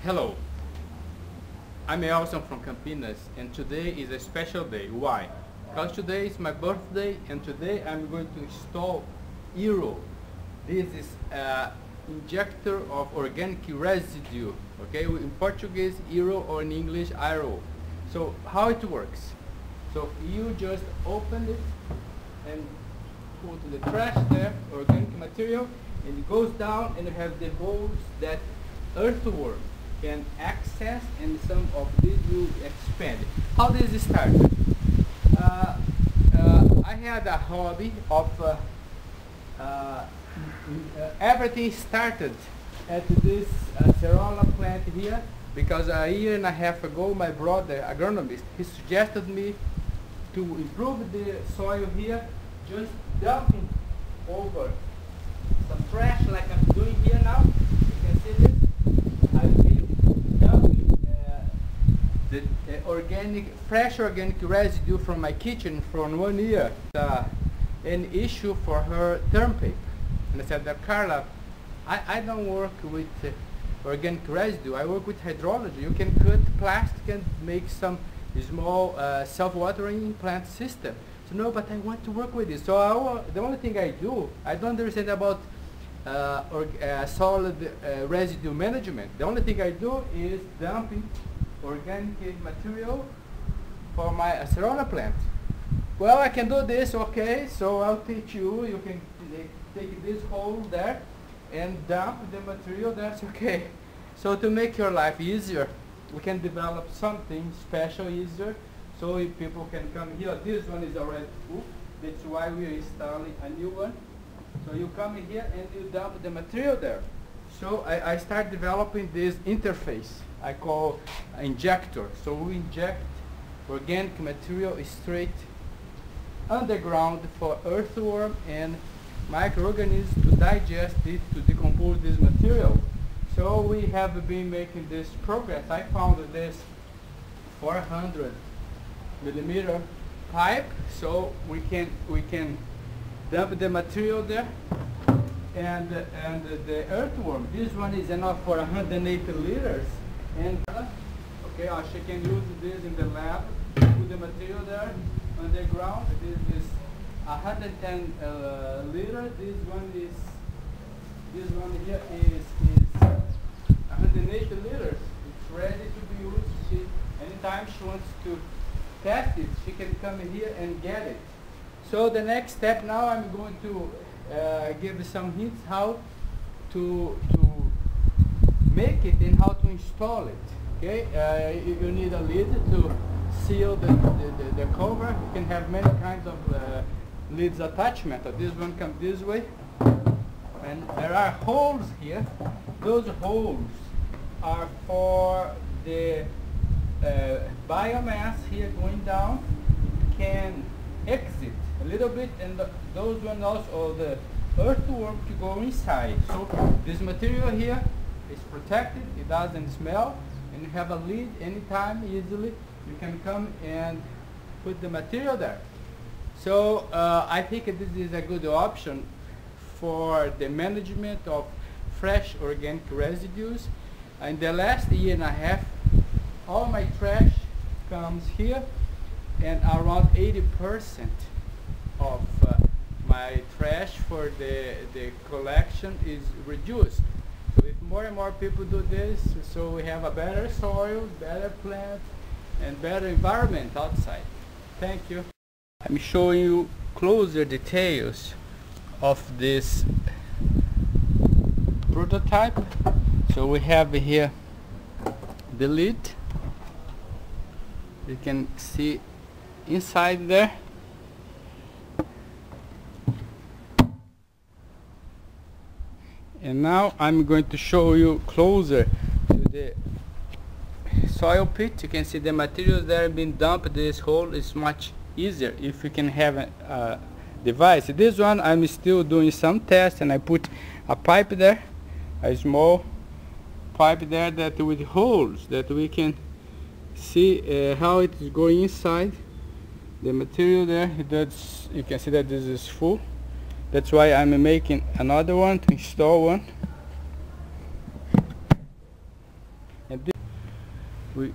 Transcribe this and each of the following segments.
Hello, I'm Elson from Campinas, and today is a special day. Why? Because today is my birthday, and today I'm going to install IRO. This is an injector of organic residue. Okay, in Portuguese IRO, or in English IRO. So how it works? So you just open it and put the trash there, organic material, and it goes down, and you have the holes that earthworm can access, and some of this will expand. How does it start? I had a hobby of everything started at this cerola plant here, because a year and a half ago my brother, agronomist, he suggested me to improve the soil here, just dumping over some trash like I'm doing here now. You can see this. I've been dumping the fresh organic residue from my kitchen from 1 year. An issue for her term paper. And I said that, Carla, I don't work with organic residue, I work with hydrology. You can cut plastic and make some small self-watering plant system. So no, but I want to work with this. So the only thing I do, I don't understand about solid residue management. The only thing I do is dumping organic material for my acerola plant. Well, I can do this, okay, so I'll teach you. You can take this hole there and dump the material, that's okay. So to make your life easier, we can develop something special, easier, so if people can come here. This one is already full, that's why we're installing a new one. So you come in here and you dump the material there. So I start developing this interface I call injector. So we inject organic material straight underground for earthworm and microorganisms to digest it, to decompose this material. So we have been making this progress. I found this 400 millimeter pipe, so we can dump the material there, and the earthworm. This one is enough for 180 liters, and okay, she can use this in the lab. Put the material there underground. This is 110 liters. This one here is 180 liters. It's ready to be used. Anytime she wants to test it, she can come in here and get it. So the next step now, I'm going to give some hints how to make it and how to install it. Okay, you need a lid to seal the cover. You can have many kinds of lids attachment. This one comes this way, and there are holes here. Those holes are for the biomass here going down. It can exit a little bit, and those ones also, the earthworm to go inside. So this material here is protected, it doesn't smell, and you have a lid anytime easily. You can come and put the material there. So I think this is a good option for the management of fresh organic residues. In the last year and a half, all my trash comes here, and around 80% of my trash for the collection is reduced. So if more and more people do this, so we have a better soil, better plants, and better environment outside. Thank you. I'm showing you closer details of this prototype. So we have here the lid. You can see inside there. And now I'm going to show you closer to the soil pit. You can see the materials that have been dumped. This hole is much easier if you can have a device. This one I'm still doing some tests, and I put a pipe there, a small pipe there that with holes that we can see how it is going inside the material there. You can see that this is full. That's why I'm making another one to install one. And we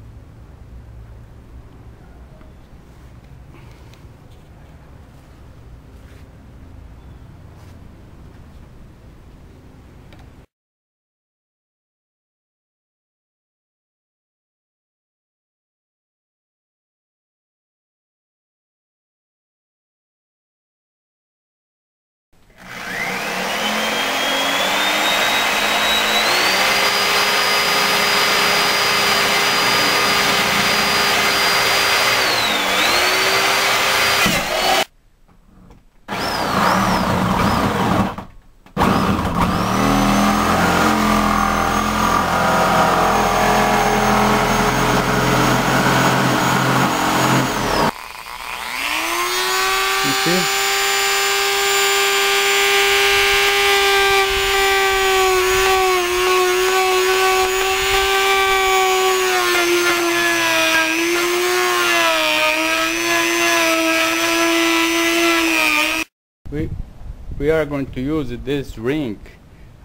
we are going to use this ring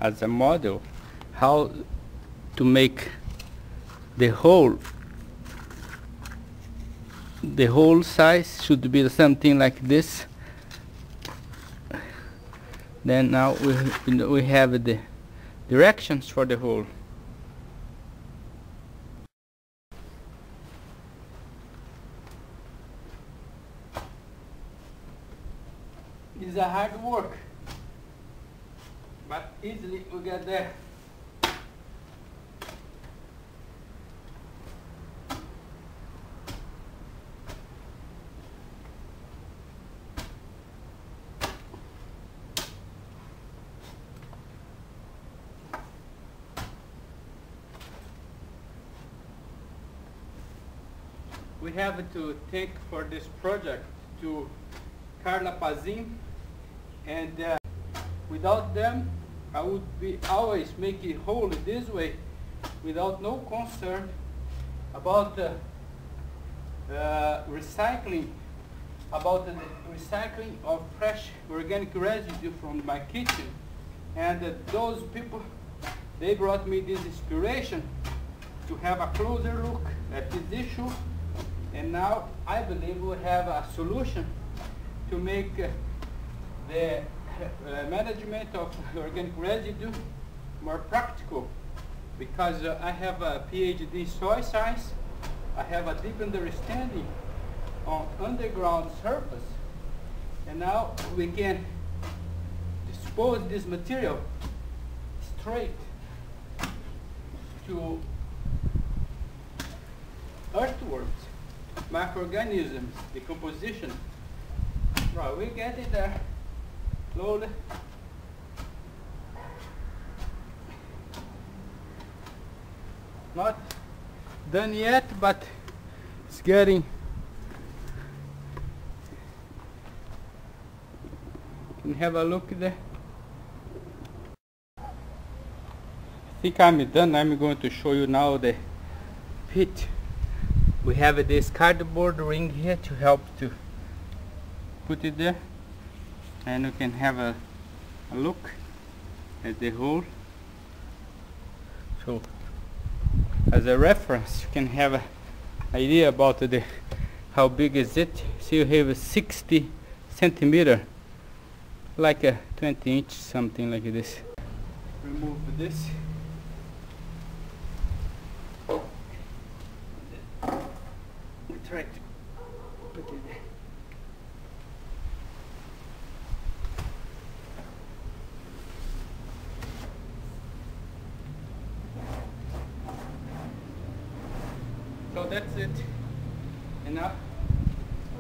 as a model how to make the whole size should be something like this. Then now we have the directions for the hole. It's a hard work, but easily we get there. We have to thank for this project to Carla, Pazin, and without them I would be always making hole this way without no concern about recycling of fresh organic residue from my kitchen. And those people, they brought me this inspiration to have a closer look at this issue, and now I believe we have a solution to make the management of organic residue more practical, because I have a PhD in soil science, I have a deep understanding on underground surface, and now we can dispose this material straight to earthworms, microorganisms, decomposition. Right, we get it there slowly. Not done yet, but it's getting. You can have a look there. I think I'm done. I'm going to show you now the pit. We have this cardboard ring here to help to put it there, and you can have a look at the hole. So as a reference you can have an idea about how big is it. So you have a 60 centimeter, like a 20 inch, something like this. Remove this. Try to put it there. So that's it. And now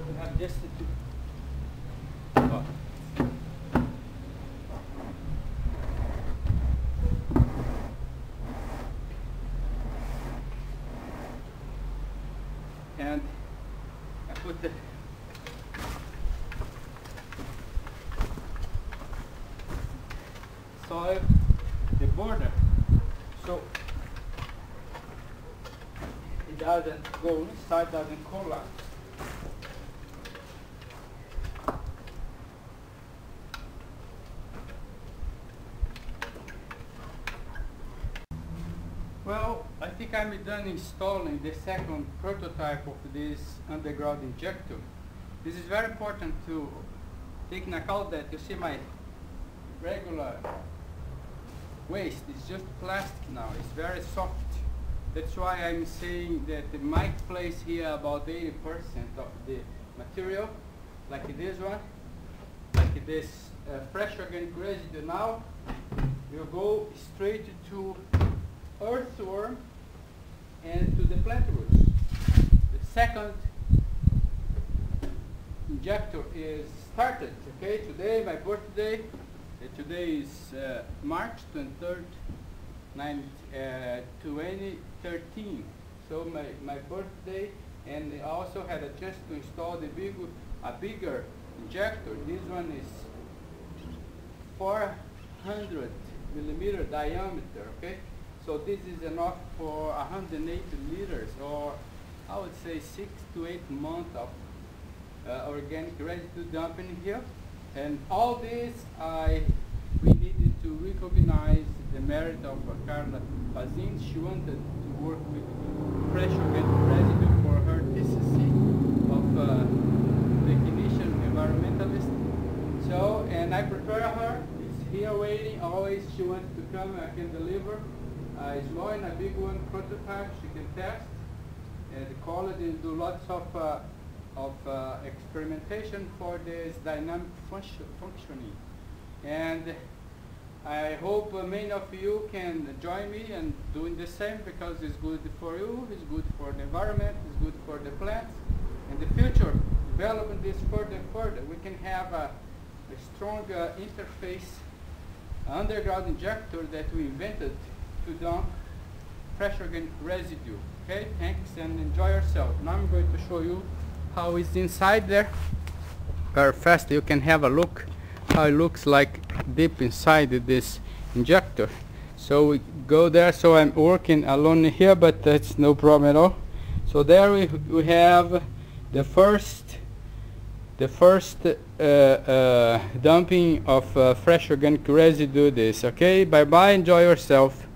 we have just to and I put the soil, the border, so it doesn't go inside, doesn't collapse. Well, I think I'm done installing the second prototype of this underground injector. This is very important to take into account that you see my regular waste is just plastic now. It's very soft. That's why I'm saying that it might place here about 80% of the material, like this one, like this fresh organic residue now will go straight to earthworm and to the plant roots. The second injector is started. Okay, today my birthday. Today is March 23rd, 2013. So my birthday, and I also had a chance to install a bigger injector. This one is 400 millimeter diameter. Okay, so this is enough for 180 liters, or I would say 6 to 8 months of organic residue dumping here. And all this we needed to recognize the merit of Carla Pazin. She wanted to work with fresh organic residue for her TCC of technician environmentalist. So, and I prepare her. It's here waiting. Always she wants to come. I can deliver a small and a big one prototype. She can test and call it and do lots of experimentation for this dynamic functioning. And I hope many of you can join me in doing the same, because it's good for you, it's good for the environment, it's good for the plants. In the future, developing this further and further, we can have a strong interface underground injector that we invented to dump fresh organic residue. Okay, thanks and enjoy yourself. Now I'm going to show you how it's inside there. Very fast, you can have a look how it looks like deep inside this injector. So we go there. So I'm working alone here, but that's no problem at all. So there we have the first dumping of fresh organic residue. Okay, bye bye, enjoy yourself.